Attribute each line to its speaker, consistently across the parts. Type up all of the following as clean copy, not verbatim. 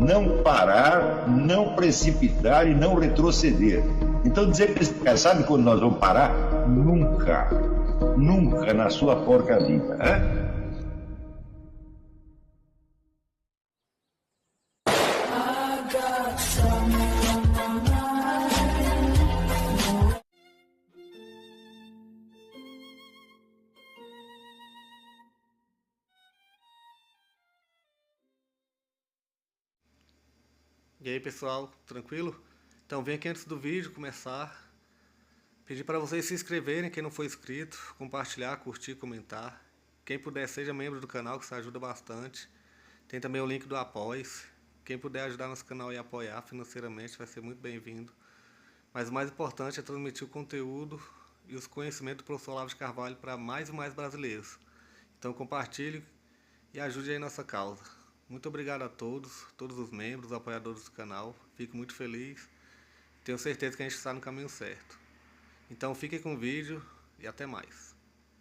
Speaker 1: não parar, não precipitar e não retroceder. Então dizer para esse cara, sabe quando nós vamos parar? Nunca. Nunca na sua porca vida. Né?
Speaker 2: E aí pessoal, tranquilo? Então vem aqui antes do vídeo começar, pedir para vocês se inscreverem, quem não for inscrito, compartilhar, curtir, comentar. Quem puder seja membro do canal, que isso ajuda bastante. Tem também o link do Apoia-se. Quem puder ajudar nosso canal e apoiar financeiramente vai ser muito bem-vindo. Mas o mais importante é transmitir o conteúdo e os conhecimentos do professor Olavo de Carvalho para mais e mais brasileiros. Então compartilhe e ajude aí nossa causa. Muito obrigado a todos os membros, apoiadores do canal. Fico muito feliz. Tenho certeza que a gente está no caminho certo. Então fiquem com o vídeo e até mais.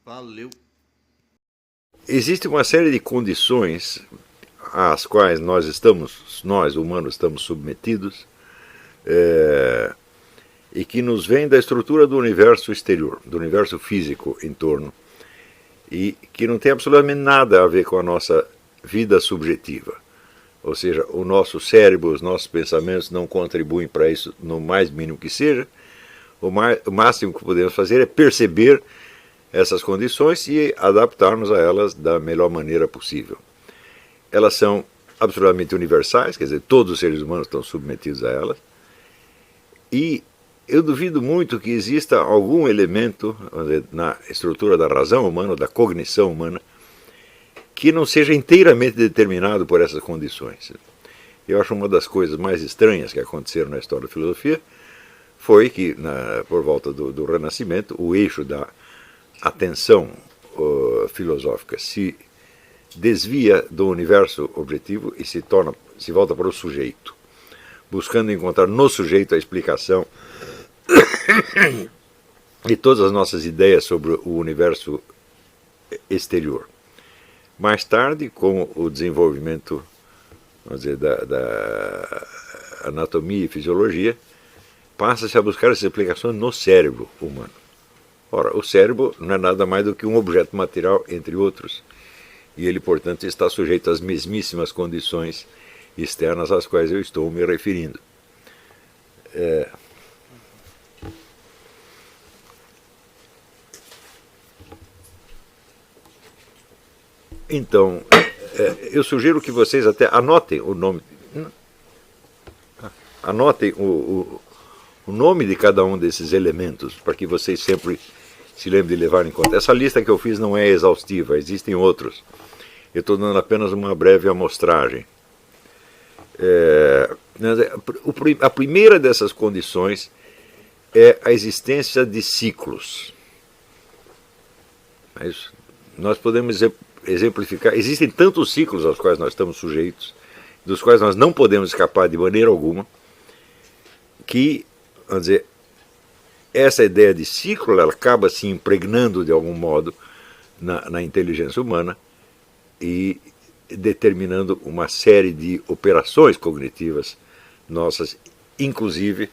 Speaker 2: Valeu!
Speaker 3: Existe uma série de condições às quais nós humanos, estamos submetidos e que nos vêm da estrutura do universo exterior, do universo físico em torno, e que não tem absolutamente nada a ver com a nossa vida subjetiva, ou seja, o nosso cérebro, os nossos pensamentos não contribuem para isso no mais mínimo que seja. O máximo que podemos fazer é perceber essas condições e adaptar-nos a elas da melhor maneira possível. Elas são absolutamente universais, quer dizer, todos os seres humanos estão submetidos a elas, e eu duvido muito que exista algum elemento, vamos dizer, na estrutura da razão humana, da cognição humana, que não seja inteiramente determinado por essas condições. Eu acho uma das coisas mais estranhas que aconteceram na história da filosofia foi que, por volta do Renascimento, o eixo da atenção filosófica se desvia do universo objetivo e se volta para o sujeito, buscando encontrar no sujeito a explicação de todas as nossas ideias sobre o universo exterior. Mais tarde, com o desenvolvimento, vamos dizer, da anatomia e fisiologia, passa-se a buscar essa explicação no cérebro humano. Ora, o cérebro não é nada mais do que um objeto material, entre outros, e ele, portanto, está sujeito às mesmíssimas condições externas às quais eu estou me referindo. Então, eu sugiro que vocês até anotem o nome, o nome de cada um desses elementos, para que vocês sempre se lembrem de levar em conta. Essa lista que eu fiz não é exaustiva, existem outros. Eu estou dando apenas uma breve amostragem. A primeira dessas condições é a existência de ciclos. Mas nós podemos exemplificar, existem tantos ciclos aos quais nós estamos sujeitos, dos quais nós não podemos escapar de maneira alguma, que, vamos dizer, essa ideia de ciclo ela acaba se impregnando de algum modo na inteligência humana e determinando uma série de operações cognitivas nossas, inclusive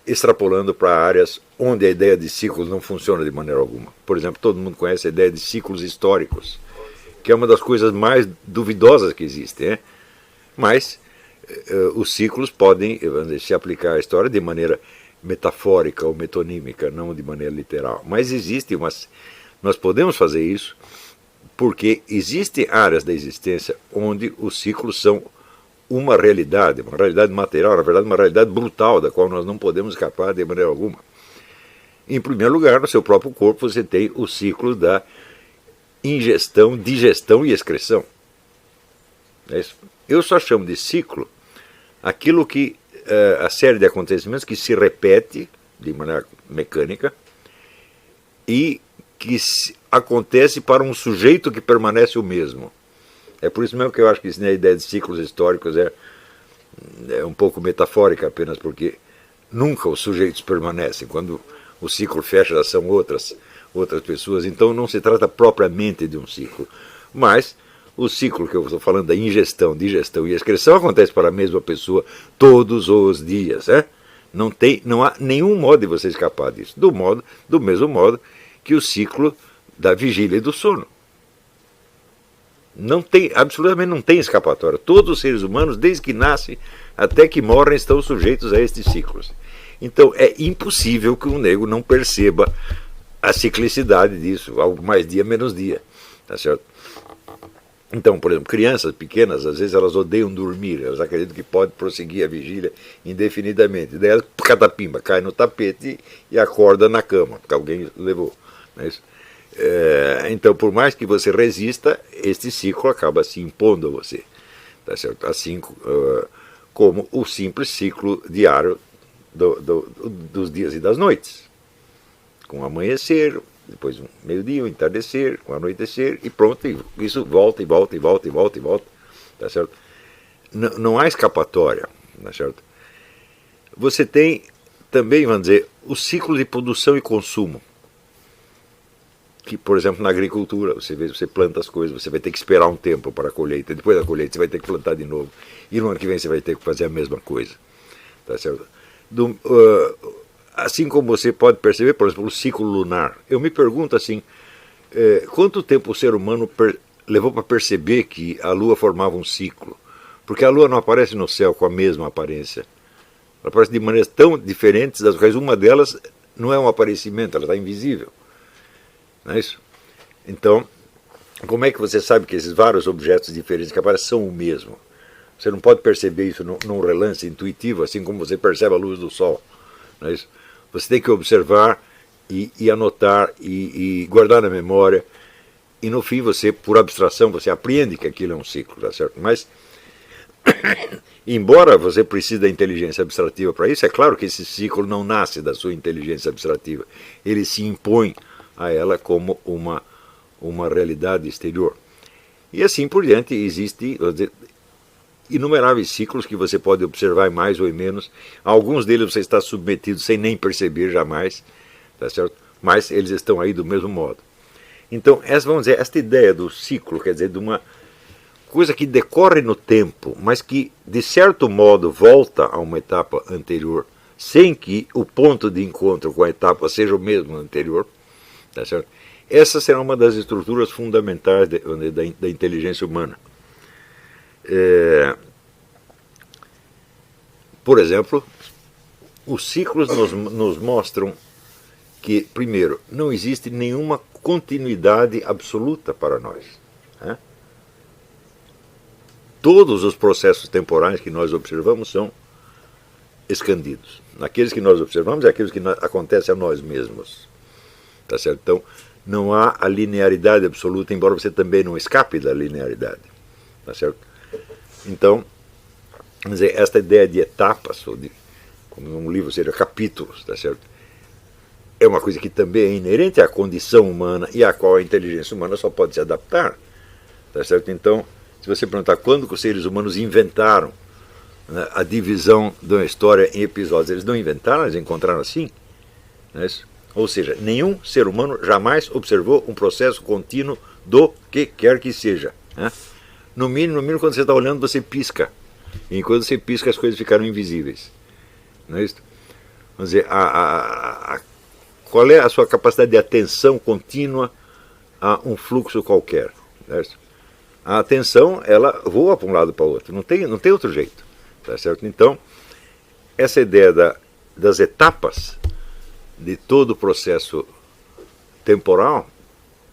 Speaker 3: extrapolando para áreas onde a ideia de ciclos não funciona de maneira alguma. Por exemplo, todo mundo conhece a ideia de ciclos históricos, que é uma das coisas mais duvidosas que existem, né? Mas os ciclos podem, vamos dizer, se aplicar à história de maneira metafórica ou metonímica, não de maneira literal. Mas nós podemos fazer isso porque existem áreas da existência onde os ciclos são uma realidade material, na verdade uma realidade brutal, da qual nós não podemos escapar de maneira alguma. Em primeiro lugar, no seu próprio corpo você tem o ciclo da ingestão, digestão e excreção. É isso. Eu só chamo de ciclo aquilo que a série de acontecimentos que se repete de maneira mecânica e que acontece para um sujeito que permanece o mesmo. É por isso mesmo que eu acho que a ideia de ciclos históricos é um pouco metafórica apenas, porque nunca os sujeitos permanecem. Quando o ciclo fecha, já são outras pessoas. Então não se trata propriamente de um ciclo. Mas o ciclo que eu estou falando da ingestão, digestão e excreção acontece para a mesma pessoa todos os dias. Não há nenhum modo de você escapar disso. Do mesmo modo que o ciclo da vigília e do sono. Absolutamente não tem escapatória. Todos os seres humanos, desde que nascem até que morrem, estão sujeitos a estes ciclos. Então é impossível que um nego não perceba a ciclicidade disso, algo mais dia menos dia. Tá certo? Então, por exemplo, crianças pequenas, às vezes elas odeiam dormir, elas acreditam que pode prosseguir a vigília indefinidamente. Daí elas, catapimba, cai no tapete e acorda na cama, porque alguém levou. Não é isso? Então, por mais que você resista, este ciclo acaba se impondo a você. Tá certo? Assim como o simples ciclo diário dos dias e das noites. Com o amanhecer, depois um meio-dia, um entardecer, um anoitecer, e pronto, isso volta e volta e volta e volta e volta. Tá certo? Não há escapatória. Tá certo? Você tem também, vamos dizer, o ciclo de produção e consumo. Que, por exemplo, na agricultura, você planta as coisas, você vai ter que esperar um tempo para a colheita, depois da colheita você vai ter que plantar de novo, e no ano que vem você vai ter que fazer a mesma coisa. Tá certo? Assim como você pode perceber, por exemplo, o ciclo lunar. Eu me pergunto assim, quanto tempo o ser humano levou para perceber que a Lua formava um ciclo? Porque a Lua não aparece no céu com a mesma aparência. Ela aparece de maneiras tão diferentes, das quais uma delas não é um aparecimento, ela está invisível. Não é isso? Então, como é que você sabe que esses vários objetos diferentes que aparecem são o mesmo? Você não pode perceber isso num relance intuitivo, assim como você percebe a luz do sol. Não é isso? Você tem que observar e anotar e guardar na memória. E no fim, você, por abstração, você apreende que aquilo é um ciclo, tá certo? Mas, embora você precise da inteligência abstrativa para isso, é claro que esse ciclo não nasce da sua inteligência abstrativa. Ele se impõe a ela como uma realidade exterior. E assim por diante, existem inumeráveis ciclos que você pode observar mais ou menos. Alguns deles você está submetido sem nem perceber jamais, tá certo? Mas eles estão aí do mesmo modo. Então, vamos dizer, esta ideia do ciclo, quer dizer, de uma coisa que decorre no tempo, mas que, de certo modo, volta a uma etapa anterior, sem que o ponto de encontro com a etapa seja o mesmo anterior, tá certo? Essa será uma das estruturas fundamentais da inteligência humana. Por exemplo, os ciclos nos mostram que, primeiro, não existe nenhuma continuidade absoluta para nós. Todos os processos temporais que nós observamos são escandidos. Aqueles que nós observamos é aqueles que acontecem a nós mesmos. Tá certo? Então, não há a linearidade absoluta, embora você também não escape da linearidade. Tá certo? Então, vamos dizer, esta ideia de etapas, ou como um livro seria capítulos, tá certo? É uma coisa que também é inerente à condição humana e à qual a inteligência humana só pode se adaptar. Tá certo? Então, se você perguntar quando que os seres humanos inventaram, né, a divisão da história em episódios, eles não inventaram, eles encontraram assim. Não é isso? Ou seja, nenhum ser humano jamais observou um processo contínuo do que quer que seja. Né? No mínimo, quando você está olhando, você pisca. E enquanto você pisca, as coisas ficaram invisíveis. Não é isso? Vamos dizer, qual é a sua capacidade de atenção contínua a um fluxo qualquer? Não é isso? A atenção, ela voa para um lado para o outro. Não tem outro jeito. Tá certo? Então, essa ideia das etapas de todo o processo temporal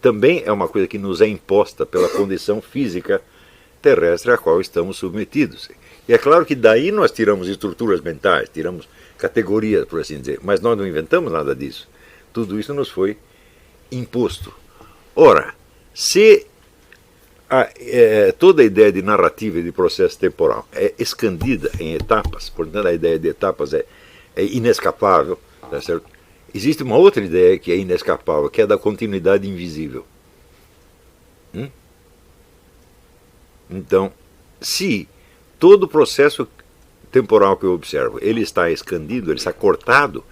Speaker 3: também é uma coisa que nos é imposta pela condição física terrestre a qual estamos submetidos. E é claro que daí nós tiramos estruturas mentais, tiramos categorias, por assim dizer, mas nós não inventamos nada disso. Tudo isso nos foi imposto. Ora, se toda a ideia de narrativa e de processo temporal é escandida em etapas, portanto a ideia de etapas é inescapável, tá certo? Existe uma outra ideia que é inescapável, que é da continuidade invisível. Então, se todo o processo temporal que eu observo, ele está escandido, ele está cortado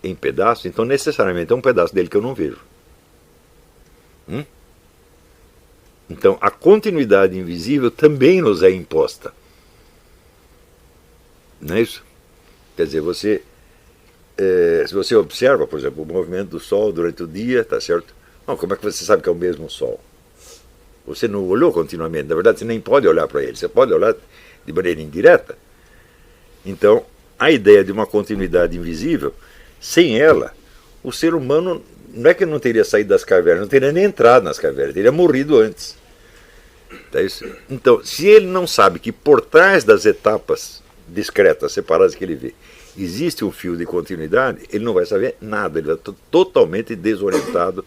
Speaker 3: em pedaços, então necessariamente é um pedaço dele que eu não vejo. Então, a continuidade invisível também nos é imposta. Não é isso? Quer dizer, se você observa, por exemplo, o movimento do Sol durante o dia, tá certo? Não, como é que você sabe que é o mesmo Sol? Você não olhou continuamente. Na verdade, você nem pode olhar para ele. Você pode olhar de maneira indireta. Então, a ideia de uma continuidade invisível, sem ela, o ser humano não é que não teria saído das cavernas, não teria nem entrado nas cavernas, teria morrido antes. Então, se ele não sabe que por trás das etapas discretas, separadas que ele vê, existe um fio de continuidade, ele não vai saber nada, ele vai estar totalmente desorientado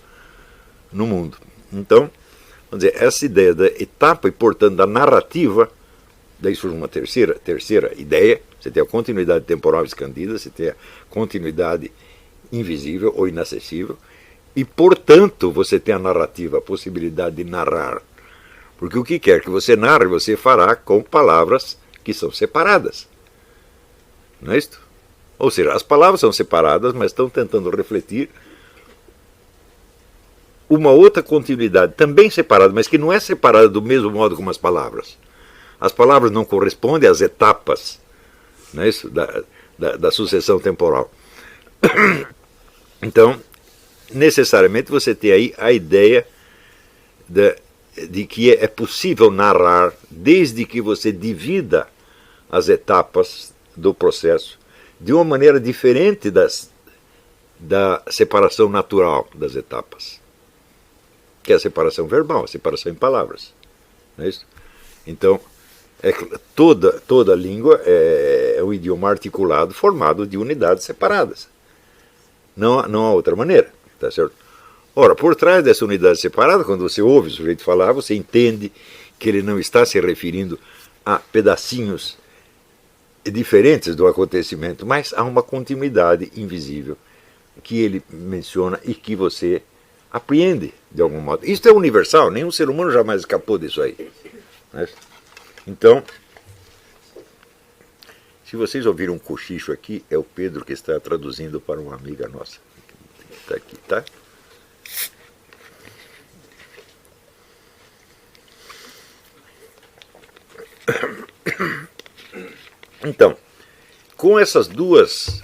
Speaker 3: no mundo. Então, vamos dizer, essa ideia da etapa e, portanto, da narrativa, daí surge uma terceira ideia, você tem a continuidade temporal escondida, você tem a continuidade invisível ou inacessível, e, portanto, você tem a narrativa, a possibilidade de narrar. Porque o que quer que você narre, você fará com palavras que são separadas. Não é isto? Ou seja, as palavras são separadas, mas estão tentando refletir uma outra continuidade, também separada, mas que não é separada do mesmo modo como as palavras. As palavras não correspondem às etapas, não é isso? Da sucessão temporal. Então, necessariamente você tem aí a ideia de que é possível narrar desde que você divida as etapas do processo de uma maneira diferente da separação natural das etapas, que é a separação verbal, a separação em palavras. Não é isso? Então, toda língua é um idioma articulado formado de unidades separadas. Não há outra maneira, tá certo? Ora, por trás dessa unidade separada, quando você ouve o sujeito falar, você entende que ele não está se referindo a pedacinhos diferentes do acontecimento, mas há uma continuidade invisível que ele menciona e que você apreende de algum modo. Isso é universal, nenhum ser humano jamais escapou disso aí. Né? Então, se vocês ouviram um cochicho aqui, é o Pedro que está traduzindo para uma amiga nossa. Está aqui, tá? Então, com essas duas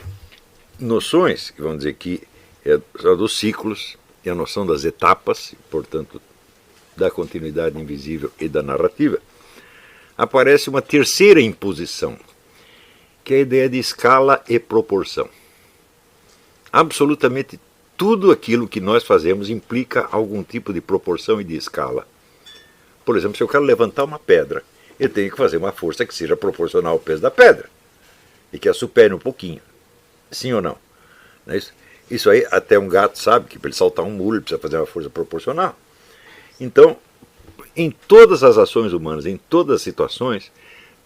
Speaker 3: noções, que vamos dizer que é a dos ciclos e a noção das etapas, portanto, da continuidade invisível e da narrativa, aparece uma terceira imposição, que é a ideia de escala e proporção. Absolutamente tudo aquilo que nós fazemos implica algum tipo de proporção e de escala. Por exemplo, se eu quero levantar uma pedra, eu tenho que fazer uma força que seja proporcional ao peso da pedra e que a supere um pouquinho. Sim ou não? Não é isso? Isso aí até um gato sabe que para ele saltar um muro ele precisa fazer uma força proporcional. Então, em todas as ações humanas, em todas as situações,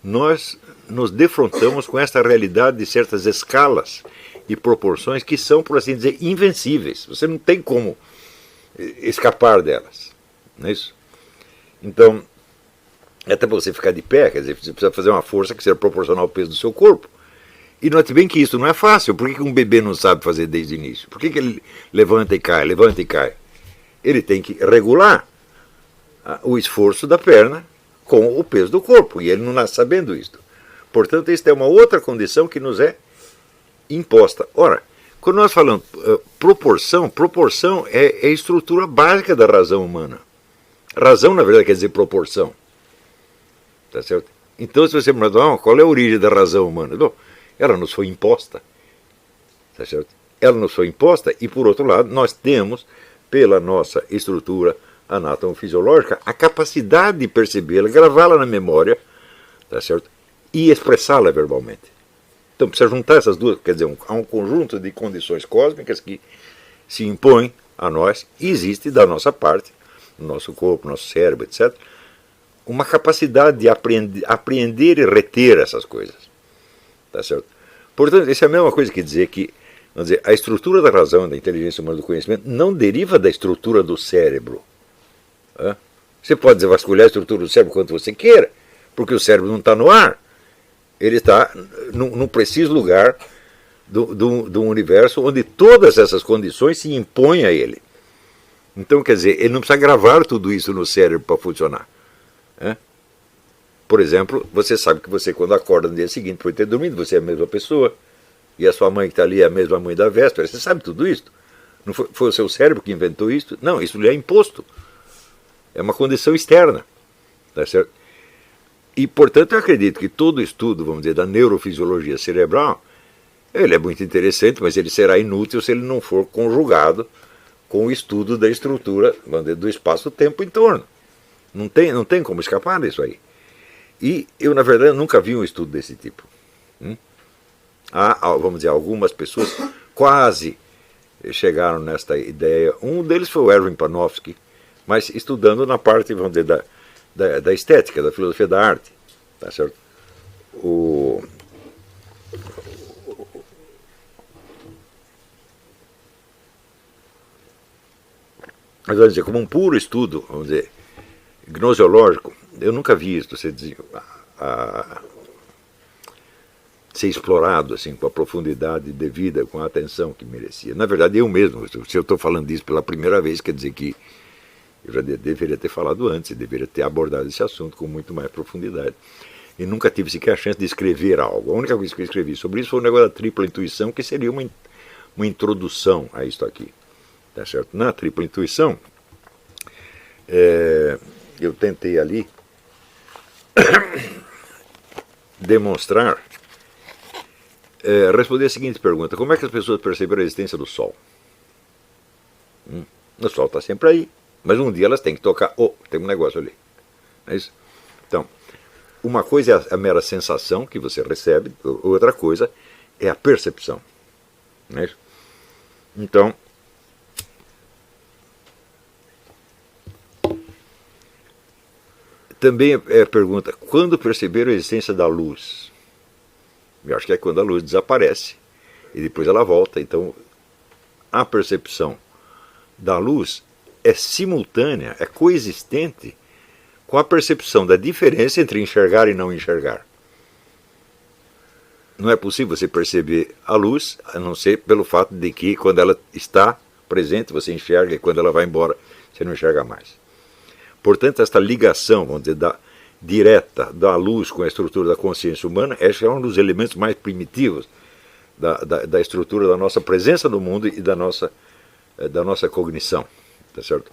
Speaker 3: nós nos defrontamos com essa realidade de certas escalas e proporções que são, por assim dizer, invencíveis. Você não tem como escapar delas. Não é isso? Então, até para você ficar de pé, quer dizer, você precisa fazer uma força que seja proporcional ao peso do seu corpo. E note bem que isso não é fácil. Por que um bebê não sabe fazer desde o início? Por que ele levanta e cai, levanta e cai? Ele tem que regular o esforço da perna com o peso do corpo. E ele não nasce sabendo isso. Portanto, isso é uma outra condição que nos é imposta. Ora, quando nós falamos proporção é a estrutura básica da razão humana. Razão, na verdade, quer dizer proporção. Tá certo? Então, se você me perguntar, qual é a origem da razão humana? Não, ela nos foi imposta. Tá certo? Ela nos foi imposta e, por outro lado, nós temos, pela nossa estrutura anatomofisiológica, a capacidade de percebê-la, gravá-la na memória, tá certo? E expressá-la verbalmente. Então, precisa juntar essas duas, quer dizer, há um conjunto de condições cósmicas que se impõem a nós e existe da nossa parte, no nosso corpo, no nosso cérebro, etc., uma capacidade de apreender e reter essas coisas. Tá certo? Portanto, isso é a mesma coisa que dizer que, vamos dizer, a estrutura da razão, da inteligência humana, do conhecimento, não deriva da estrutura do cérebro. Você pode desvasculhar a estrutura do cérebro quanto você queira, porque o cérebro não está no ar. Ele está num preciso lugar do universo onde todas essas condições se impõem a ele. Então, quer dizer, ele não precisa gravar tudo isso no cérebro para funcionar. Né? Por exemplo, você sabe que você, quando acorda no dia seguinte, por ter dormido, você é a mesma pessoa, e a sua mãe que está ali é a mesma mãe da véspera. Você sabe tudo isso? Não foi o seu cérebro que inventou isso? Não, isso lhe é imposto. É uma condição externa. Tá certo? E, portanto, eu acredito que todo estudo, vamos dizer, da neurofisiologia cerebral, ele é muito interessante, mas ele será inútil se ele não for conjugado com o estudo da estrutura, vamos dizer, do espaço-tempo em torno. Não tem como escapar disso aí. E eu, na verdade, nunca vi um estudo desse tipo. Há, vamos dizer, algumas pessoas quase chegaram nesta ideia. Um deles foi o Erwin Panofsky, mas estudando na parte, vamos dizer, da estética, da filosofia da arte. Tá certo? Mas, vamos dizer, como um puro estudo, vamos dizer, gnoseológico, eu nunca vi isso ser explorado assim, com a profundidade devida, com a atenção que merecia. Na verdade, eu mesmo, se eu estou falando disso pela primeira vez, quer dizer que eu já deveria ter falado antes, deveria ter abordado esse assunto com muito mais profundidade. E nunca tive sequer a chance de escrever algo. A única coisa que eu escrevi sobre isso foi o negócio da tripla intuição, que seria uma introdução a isto aqui. Tá certo? Na tripla intuição, eu tentei ali demonstrar, responder a seguinte pergunta: como é que as pessoas perceberam a existência do Sol? O Sol está sempre aí, mas um dia elas têm que tocar, tem um negócio ali. É isso? Então, uma coisa é a mera sensação que você recebe, outra coisa é a percepção. Não é isso? Então, também pergunta, quando perceberam a existência da luz? Eu acho que é quando a luz desaparece e depois ela volta. Então, a percepção da luz é simultânea, é coexistente com a percepção da diferença entre enxergar e não enxergar. Não é possível você perceber a luz, a não ser pelo fato de que quando ela está presente você enxerga e quando ela vai embora você não enxerga mais. Portanto, esta ligação, vamos dizer, direta da luz com a estrutura da consciência humana, esse é um dos elementos mais primitivos da estrutura da nossa presença no mundo e da nossa cognição. Tá certo?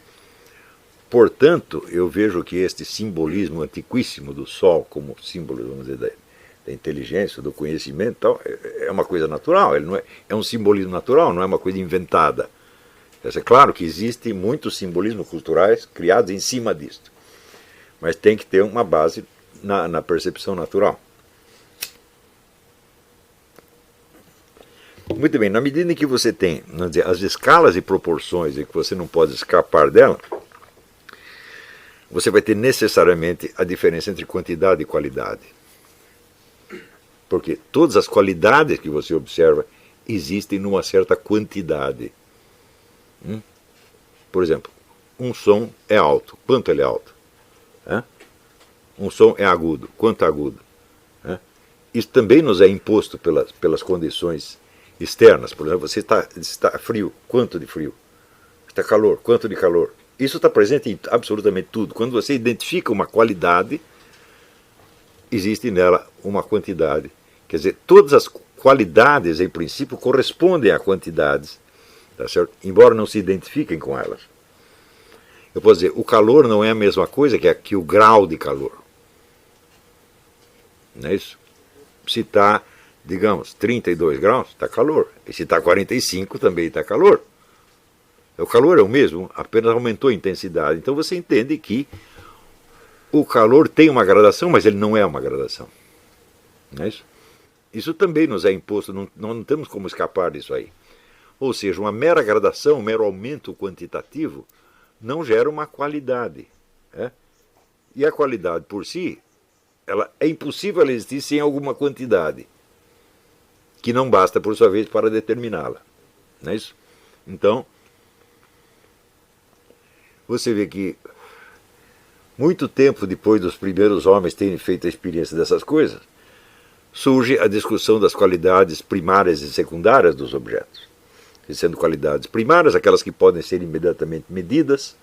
Speaker 3: Portanto, eu vejo que este simbolismo antiquíssimo do Sol como símbolo, vamos dizer, da inteligência, do conhecimento, tal, é uma coisa natural. Ele não é um simbolismo natural, não é uma coisa inventada. É claro que existem muitos simbolismos culturais criados em cima disto, mas tem que ter uma base na percepção natural. Muito bem, na medida em que você tem, vamos dizer, as escalas e proporções e que você não pode escapar dela, você vai ter necessariamente a diferença entre quantidade e qualidade. Porque todas as qualidades que você observa existem numa certa quantidade. Por exemplo, um som é alto. Quanto ele é alto? Um som é agudo. Quanto é agudo? Isso também nos é imposto pelas condições externas. Por exemplo, você está frio. Quanto de frio? Está calor. Quanto de calor? Isso está presente em absolutamente tudo. Quando você identifica uma qualidade, existe nela uma quantidade. Quer dizer, todas as qualidades, em princípio, correspondem a quantidades. Tá certo? Embora não se identifiquem com elas. Eu posso dizer, o calor não é a mesma coisa que o grau de calor. Não é isso? Se está, digamos, 32 graus, está calor. E se está 45, também está calor. O calor é o mesmo, apenas aumentou a intensidade. Então você entende que o calor tem uma gradação, mas ele não é uma gradação. Não é isso? Isso também nos é imposto, não temos como escapar disso aí. Ou seja, uma mera gradação, um mero aumento quantitativo, não gera uma qualidade. E a qualidade por si, é impossível ela existir sem alguma quantidade, que não basta, por sua vez, para determiná-la. Não é isso? Então, você vê que, muito tempo depois dos primeiros homens terem feito a experiência dessas coisas, surge a discussão das qualidades primárias e secundárias dos objetos. sendo qualidades primárias, aquelas que podem ser imediatamente medidas,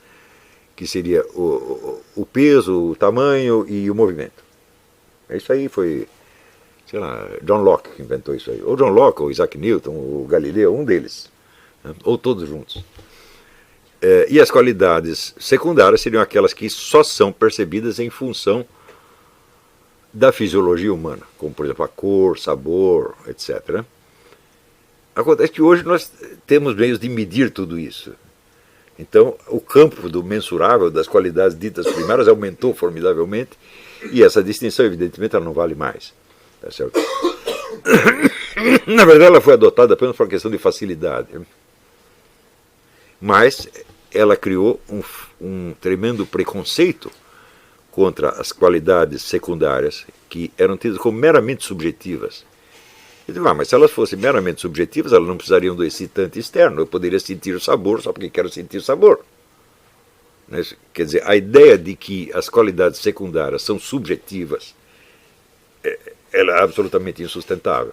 Speaker 3: que seria o peso, o tamanho e o movimento. Isso aí foi, sei lá, John Locke que inventou isso aí. Ou John Locke, ou Isaac Newton, ou Galileu, um deles. Né? Ou todos juntos. E as qualidades secundárias seriam aquelas que só são percebidas em função da fisiologia humana, como por exemplo a cor, sabor, etc. Né? Acontece que hoje nós temos meios de medir tudo isso. Então, o campo do mensurável das qualidades ditas primárias aumentou formidavelmente e essa distinção, evidentemente, ela não vale mais. Tá certo? Na verdade, ela foi adotada apenas por uma questão de facilidade. Mas ela criou um tremendo preconceito contra as qualidades secundárias que eram tidas como meramente subjetivas. Eu digo, mas se elas fossem meramente subjetivas, elas não precisariam do excitante externo. Eu poderia sentir o sabor só porque quero sentir o sabor. Né? Quer dizer, a ideia de que as qualidades secundárias são subjetivas, ela é absolutamente insustentável.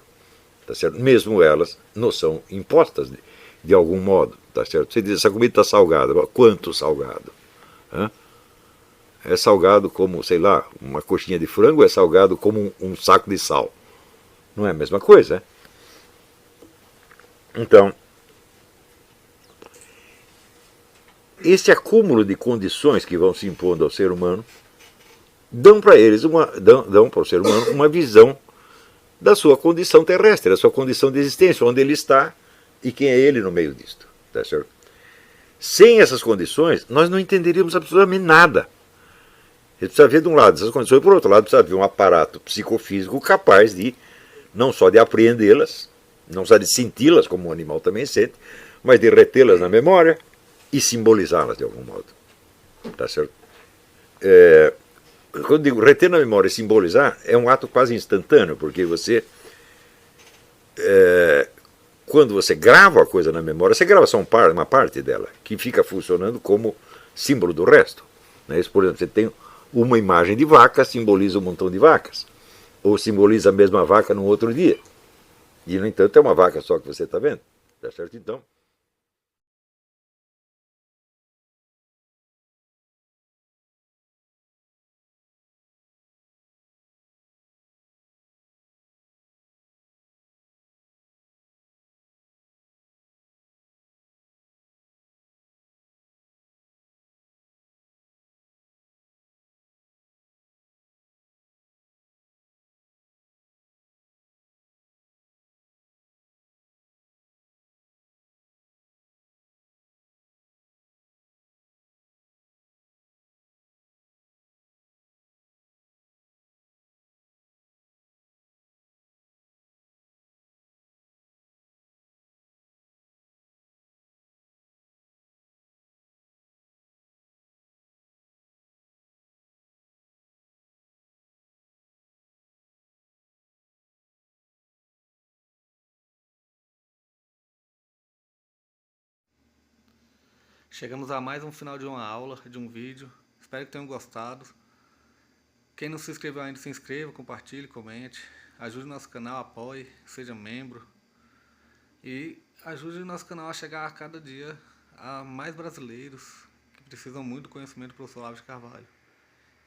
Speaker 3: Tá certo? Mesmo elas não são impostas de algum modo. Tá certo? Você diz, essa comida está salgada. Quanto salgado? Hã? É salgado como, sei lá, uma coxinha de frango, é salgado como um saco de sal. Não é a mesma coisa, né? Então, esse acúmulo de condições que vão se impondo ao ser humano dão para eles dão para o ser humano uma visão da sua condição terrestre, da sua condição de existência, onde ele está e quem é ele no meio disto. Tá certo? Sem essas condições, nós não entenderíamos absolutamente nada. Ele precisa ver de um lado essas condições, e por outro lado precisa ver um aparato psicofísico capaz de não só de apreendê-las, não só de senti-las, como um animal também sente, mas de retê-las na memória e simbolizá-las de algum modo. Tá certo? Quando digo reter na memória e simbolizar, é um ato quase instantâneo, porque você, quando você grava a coisa na memória, você grava só uma parte dela, que fica funcionando como símbolo do resto. Né? Por exemplo, você tem uma imagem de vaca, simboliza um montão de vacas. Ou simboliza a mesma vaca num outro dia. E, no entanto, é uma vaca só que você está vendo. Tá certo? Então,
Speaker 2: Chegamos a mais um final de uma aula, de um vídeo. Espero que tenham gostado. Quem não se inscreveu ainda, se inscreva, compartilhe, comente. Ajude o nosso canal, apoie, seja membro. E ajude o nosso canal a chegar a cada dia a mais brasileiros que precisam muito do conhecimento do professor Olavo de Carvalho.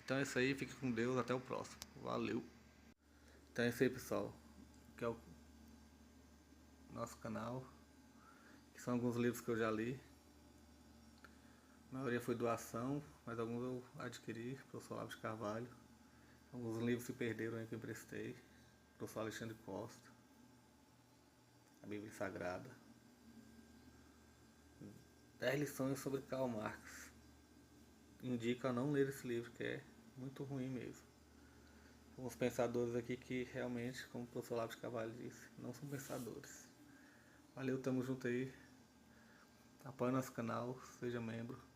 Speaker 2: Então é isso aí, fique com Deus, até o próximo. Valeu! Então é isso aí, pessoal. Que é o nosso canal. Que são alguns livros que eu já li. A maioria foi doação, mas alguns eu adquiri, professor Olavo de Carvalho. Alguns livros se perderam aí que eu emprestei, professor Alexandre Costa, a Bíblia Sagrada. 10 lições sobre Karl Marx. Indico a não ler esse livro, que é muito ruim mesmo. Alguns pensadores aqui que realmente, como o professor Olavo de Carvalho disse, não são pensadores. Valeu, tamo junto aí. Apoie nosso canal, seja membro.